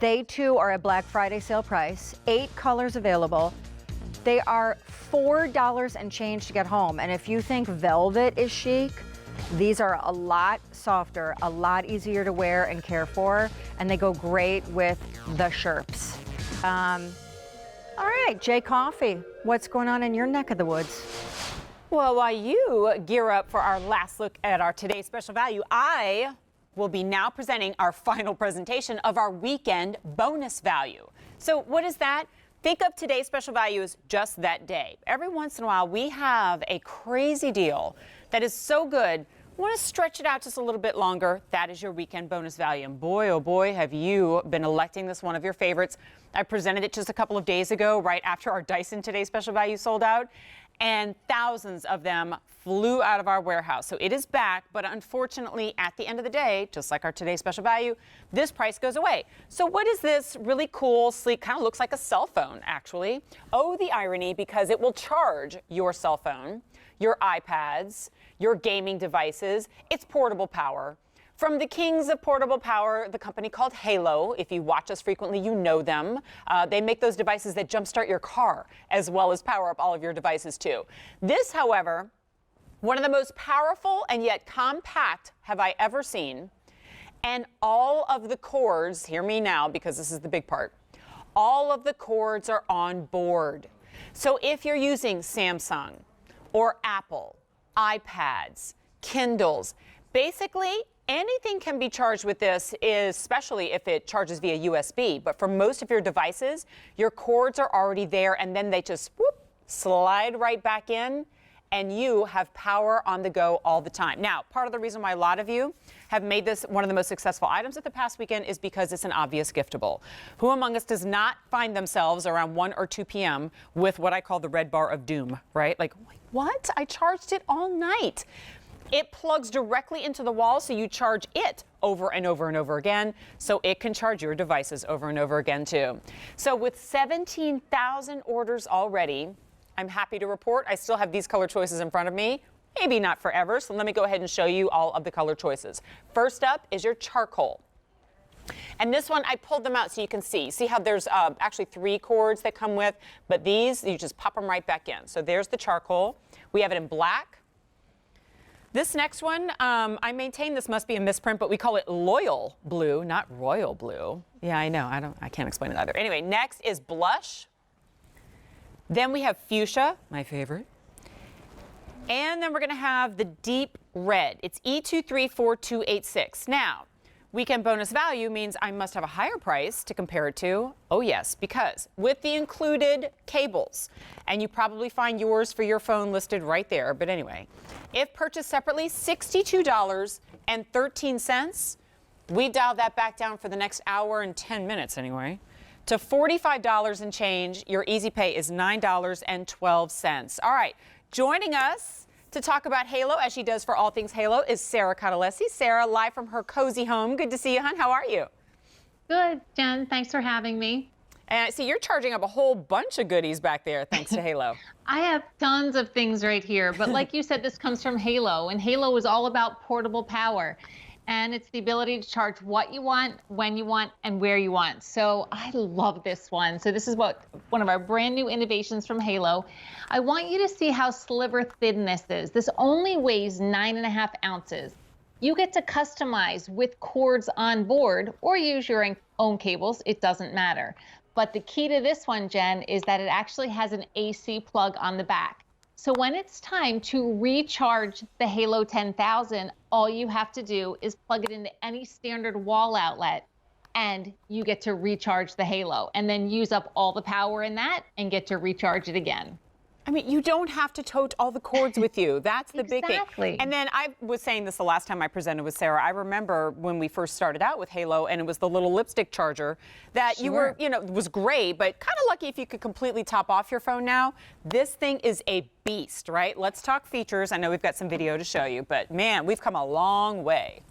They too are a Black Friday sale price, 8 colors available. They are $4 and change to get home. And if you think velvet is chic, these are a lot softer, a lot easier to wear and care for, and they go great with the Sherps. All right, Jay Coffee, what's going on in your neck of the woods? Well, while you gear up for our last look at our today's special value, I will be now presenting our final presentation of our weekend bonus value. So what is that? Think of today's special value as just that day. Every once in a while, we have a crazy deal that is so good, we want to stretch it out just a little bit longer. That is your weekend bonus value. And boy, oh boy, have you been electing this one of your favorites. I presented it just a couple of days ago, right after our Dyson Today Special Value sold out, and thousands of them flew out of our warehouse. So it is back, but unfortunately, at the end of the day, just like our Today Special Value, this price goes away. So what is this really cool, sleek, kind of looks like a cell phone, actually? Oh, the irony, because it will charge your cell phone, your iPads, your gaming devices. It's portable power. From the kings of portable power, the company called Halo. If you watch us frequently, you know them. They make those devices that jumpstart your car, as well as power up all of your devices, too. This, however, one of the most powerful and yet compact have I ever seen. And all of the cords, hear me now, because this is the big part, all of the cords are on board. So if you're using Samsung or Apple, iPads, Kindles, basically anything can be charged with this, especially if it charges via USB. But for most of your devices, your cords are already there, and then they just whoop, slide right back in, and you have power on the go all the time. Now, part of the reason why a lot of you have made this one of the most successful items at the past weekend is because it's an obvious giftable. Who among us does not find themselves around 1 or 2 p.m. with what I call the red bar of doom, right? Like, what? I charged it all night. It plugs directly into the wall, so you charge it over and over and over again, so it can charge your devices over and over again, too. So with 17,000 orders already, I'm happy to report I still have these color choices in front of me. Maybe not forever, so let me go ahead and show you all of the color choices. First up is your charcoal. And this one, I pulled them out so you can see. See how there's actually 3 cords that come with, but these, you just pop them right back in. So there's the charcoal. We have it in black. This next one, I maintain this must be a misprint, but we call it loyal blue, not royal blue. Yeah, I know, I can't explain it either. Anyway, next is blush. Then we have fuchsia, my favorite. And then we're gonna have the deep red. It's E234286. Now, weekend bonus value means I must have a higher price to compare it to. Oh yes, because with the included cables, and you probably find yours for your phone listed right there, but anyway, if purchased separately, $62.13. We dialed that back down for the next hour and 10 minutes anyway, to $45 and change. Your easy pay is $9.12. All right, joining us to talk about Halo, as she does for all things Halo, is Sarah Catalesi. Sarah, live from her cozy home. Good to see you, hon. How are you? Good, Jen. Thanks for having me. And I see you're charging up a whole bunch of goodies back there, thanks to Halo. I have tons of things right here, but like you said, this comes from Halo, and Halo is all about portable power. And it's the ability to charge what you want, when you want, and where you want. So I love this one. So this is one of our brand new innovations from Halo. I want you to see how sliver thin this is. This only weighs 9.5 ounces. You get to customize with cords on board or use your own cables. It doesn't matter. But the key to this one, Jen, is that it actually has an AC plug on the back. So when it's time to recharge the Halo 10,000, all you have to do is plug it into any standard wall outlet, and you get to recharge the Halo and then use up all the power in that and get to recharge it again. I mean, you don't have to tote all the cords with you. That's the big thing. Exactly. And then I was saying this the last time I presented with Sarah. I remember when we first started out with Halo, and it was the little lipstick charger that you were, was great, but kind of lucky if you could completely top off your phone now. This thing is a beast, right? Let's talk features. I know we've got some video to show you, but man, we've come a long way.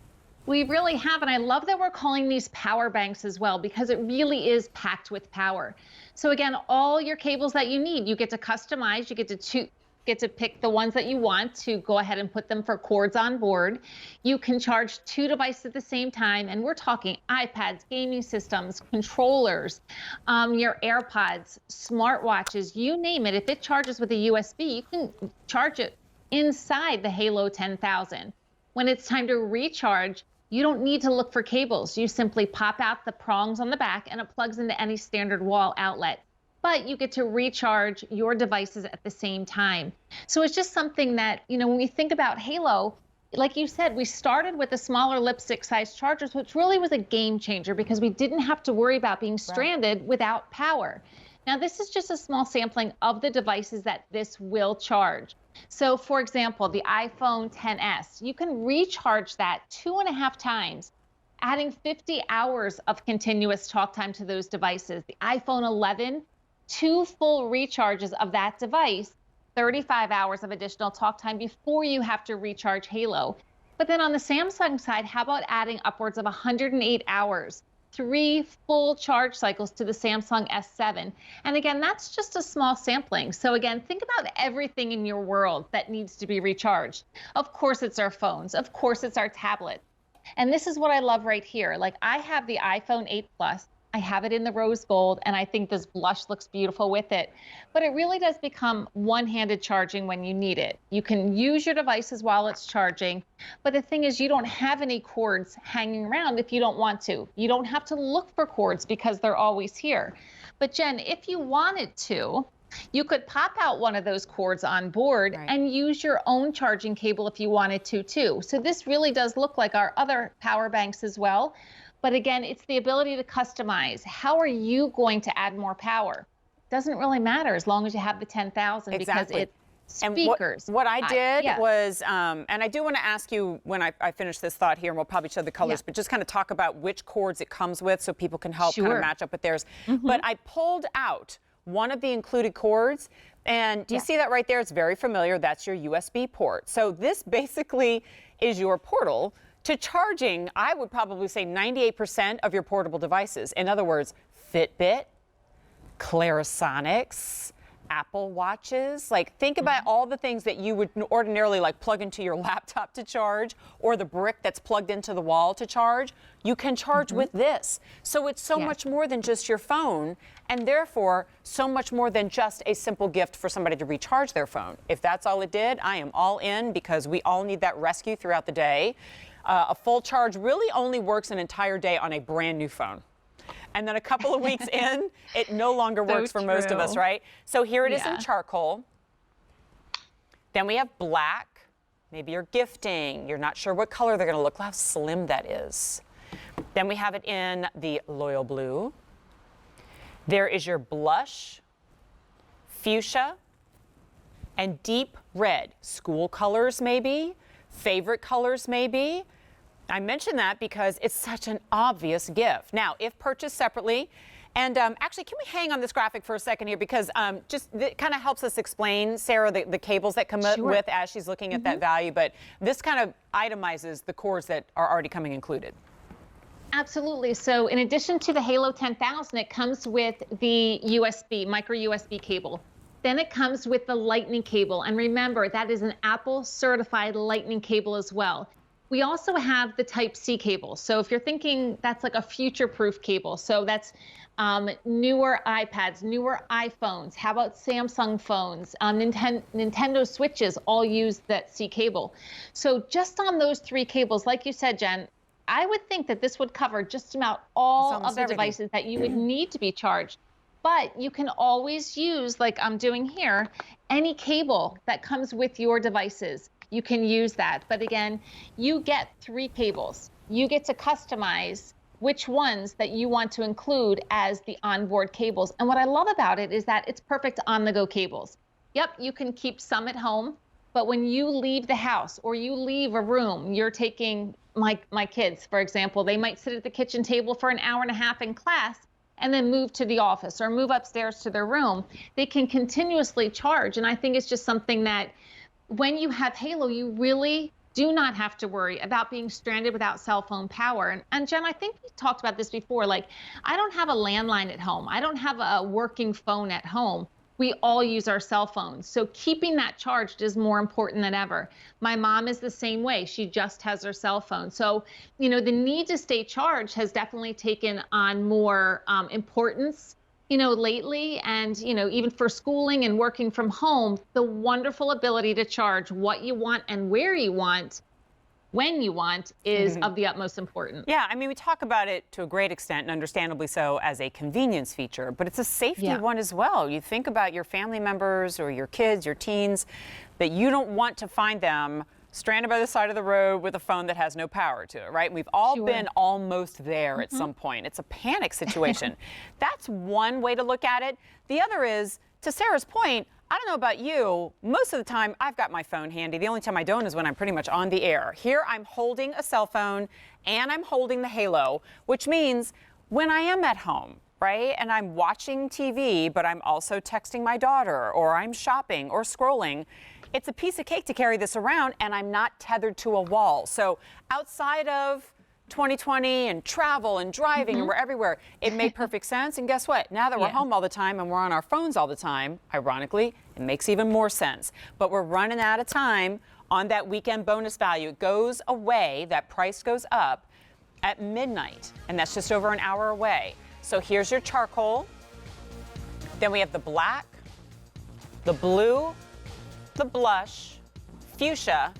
We really have, and I love that we're calling these power banks as well, because it really is packed with power. So again, all your cables that you need, you get to customize, you get to get to pick the ones that you want to go ahead and put them for cords on board. You can charge 2 devices at the same time, and we're talking iPads, gaming systems, controllers, your AirPods, smartwatches, you name it. If it charges with a USB, you can charge it inside the Halo 10,000. When it's time to recharge, you don't need to look for cables. You simply pop out the prongs on the back and it plugs into any standard wall outlet. But you get to recharge your devices at the same time. So it's just something that, when we think about Halo, like you said, we started with the smaller lipstick size chargers, which really was a game changer because we didn't have to worry about being stranded without power. Now, this is just a small sampling of the devices that this will charge. So for example, the iPhone XS, you can recharge that 2.5 times, adding 50 hours of continuous talk time to those devices. The iPhone 11, 2 full recharges of that device, 35 hours of additional talk time before you have to recharge Halo. But then on the Samsung side, how about adding upwards of 108 hours? 3 full charge cycles to the Samsung S7. And again, that's just a small sampling. So again, think about everything in your world that needs to be recharged. Of course, it's our phones. Of course, it's our tablets. And this is what I love right here. Like I have the iPhone 8 Plus. I have it in the rose gold, and I think this blush looks beautiful with it. But it really does become one-handed charging when you need it. You can use your devices while it's charging, but the thing is you don't have any cords hanging around if you don't want to. You don't have to look for cords because they're always here. But Jen, if you wanted to, you could pop out one of those cords on board and use your own charging cable if you wanted to too. So this really does look like our other power banks as well. But again, it's the ability to customize. How are you going to add more power? Doesn't really matter as long as you have the 10,000 because it's speakers. And what I did was, and I do want to ask you when I finish this thought here, and we'll probably show the colors, but just kind of talk about which cords it comes with so people can help kind of match up with theirs. But I pulled out one of the included cords, and do you see that right there? It's very familiar. That's your USB port. So this basically is your portal to charging, I would probably say 98% of your portable devices. In other words, Fitbit, Clarisonics, Apple Watches. Like think about all the things that you would ordinarily like plug into your laptop to charge, or the brick that's plugged into the wall to charge. You can charge with this. So it's so much more than just your phone, and therefore so much more than just a simple gift for somebody to recharge their phone. If that's all it did, I am all in because we all need that rescue throughout the day. A full charge really only works an entire day on a brand new phone. And then a couple of weeks in, it no longer works for most of us, right? So here it is in charcoal. Then we have black. Maybe you're gifting. You're not sure what color they're going to look. How slim that is. Then we have it in the royal blue. There is your blush, fuchsia, and deep red. School colors maybe. Favorite colors maybe. I mention that because it's such an obvious gift. Now, if purchased separately, and actually, can we hang on this graphic for a second here? Because just it kind of helps us explain, Sarah, the cables that come with as she's looking at that value. But this kind of itemizes the cords that are already coming included. Absolutely. So in addition to the Halo 10,000, it comes with the USB, micro USB cable. Then it comes with the lightning cable. And remember, that is an Apple certified lightning cable as well. We also have the Type-C cable. So if you're thinking that's like a future-proof cable, so that's newer iPads, newer iPhones, how about Samsung phones, Nintendo Switches all use that C cable. So just on those 3 cables, like you said, Jen, I would think that this would cover just about all of the devices that you would need to be charged. But you can always use, like I'm doing here, any cable that comes with your devices. You can use that. But again, you get 3 cables. You get to customize which ones that you want to include as the onboard cables. And what I love about it is that it's perfect on-the-go cables. Yep, you can keep some at home, but when you leave the house or you leave a room, you're taking my kids, for example, they might sit at the kitchen table for an hour and a half in class and then move to the office or move upstairs to their room. They can continuously charge. And I think it's just something that when you have Halo, you really do not have to worry about being stranded without cell phone power. And Jen, I think we talked about this before. Like, I don't have a landline at home. I don't have a working phone at home. we all use our cell phones. So keeping that charged is more important than ever. My mom is the same way. She just has her cell phone. So, the need to stay charged has definitely taken on more importance, lately. And, even for schooling and working from home, the wonderful ability to charge what you want and where you want, when you want, is of the utmost importance. Yeah, I mean, we talk about it to a great extent, and understandably so, as a convenience feature, but it's a safety one as well. You think about your family members or your kids, your teens, that you don't want to find them stranded by the side of the road with a phone that has no power to it, right? We've all been almost there at some point. It's a panic situation. That's one way to look at it. The other is, to Sarah's point, I don't know about you, most of the time I've got my phone handy. The only time I don't is when I'm pretty much on the air. Here I'm holding a cell phone and I'm holding the Halo, which means when I am at home, right, and I'm watching TV, but I'm also texting my daughter, or I'm shopping or scrolling, it's a piece of cake to carry this around, and I'm not tethered to a wall. So outside of 2020 and travel and driving and we're everywhere, it made perfect sense. And guess what? Now that we're home all the time and we're on our phones all the time, ironically, it makes even more sense. But we're running out of time on that weekend bonus value. It goes away, that price goes up at midnight, and that's just over an hour away. So here's your charcoal. Then we have the black, the blue, the blush, fuchsia,